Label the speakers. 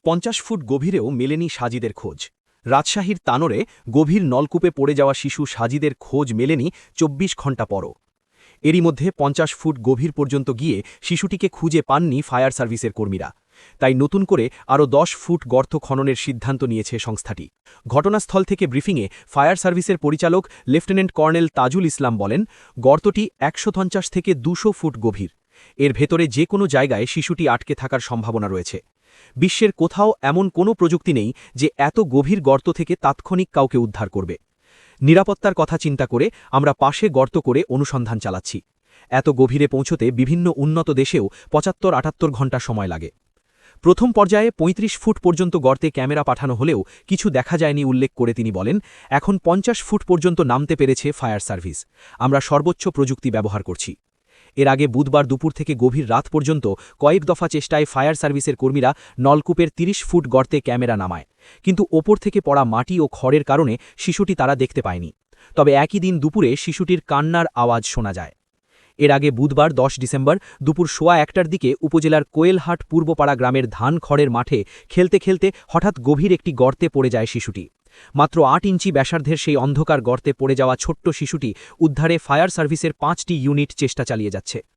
Speaker 1: 50 foot গভীরেও মেলেনি সাজিদের খোঁজ। রাজশাহীর তানোরে গভীর নলকূপে পড়ে যাওয়া শিশু সাজিদের খোঁজ মেলেনি 24 ঘণ্টা পরও। এরই মধ্যে 50 ফুট গভীর পর্যন্ত গিয়ে শিশুটিকে খুঁজে পাননি ফায়ার সার্ভিসের কর্মীরা। তাই নতুন করে আরও 10 ফুট গর্ত খননের সিদ্ধান্ত নিয়েছে সংস্থাটি। ঘটনাস্থল থেকে ব্রিফিংয়ে ফায়ার সার্ভিসের পরিচালক লেফটেন্যান্ট কর্নেল তাজুল ইসলাম বলেন, গর্তটি 150 থেকে 200 ফুট গভীর। এর ভেতরে যে কোনো জায়গায় শিশুটি আটকে থাকার সম্ভাবনা রয়েছে। বিশ্বের কোথাও এমন কোনো প্রযুক্তি নেই যে এত গভীর গর্ত থেকে তাৎক্ষণিক কাউকে উদ্ধার করবে। নিরাপত্তার কথা চিন্তা করে আমরা পাশে গর্ত করে অনুসন্ধান চালাচ্ছি। এত গভীরে পৌঁছতে বিভিন্ন উন্নত দেশেও 75-78 ঘণ্টা সময় লাগে। প্রথম পর্যায়ে 35 ফুট পর্যন্ত গর্তে ক্যামেরা পাঠানো হলেও কিছু দেখা যায়নি উল্লেখ করে তিনি বলেন, এখন 50 ফুট পর্যন্ত নামতে পেরেছে ফায়ার সার্ভিস। আমরা সর্বোচ্চ প্রযুক্তি ব্যবহার করছি। এর আগে বুধবার দুপুর থেকে গভীর রাত পর্যন্ত কয়েক দফা চেষ্টায় ফায়ার সার্ভিসের কর্মীরা নলকূপের 30 ফুট গর্তে ক্যামেরা নামায়, কিন্তু ওপর থেকে পড়া মাটি ও খড়ের কারণে শিশুটি তারা দেখতে পায়নি। তবে একই দিন দুপুরে শিশুটির কান্নার আওয়াজ শোনা যায়। এর আগে বুধবার 10 ডিসেম্বর দুপুর 1:15টার দিকে উপজেলার কোয়েলহাট পূর্বপাড়া গ্রামের ধান খড়ের মাঠে খেলতে খেলতে হঠাৎ গভীর একটি গর্তে পড়ে যায় শিশুটি। মাত্র 8 ইঞ্চি ব্যাসার্ধের সেই অন্ধকার গর্তে পড়ে যাওয়া ছোট্ট শিশুটি উদ্ধারে ফায়ার সার্ভিসের 5টি ইউনিট চেষ্টা চালিয়ে যাচ্ছে।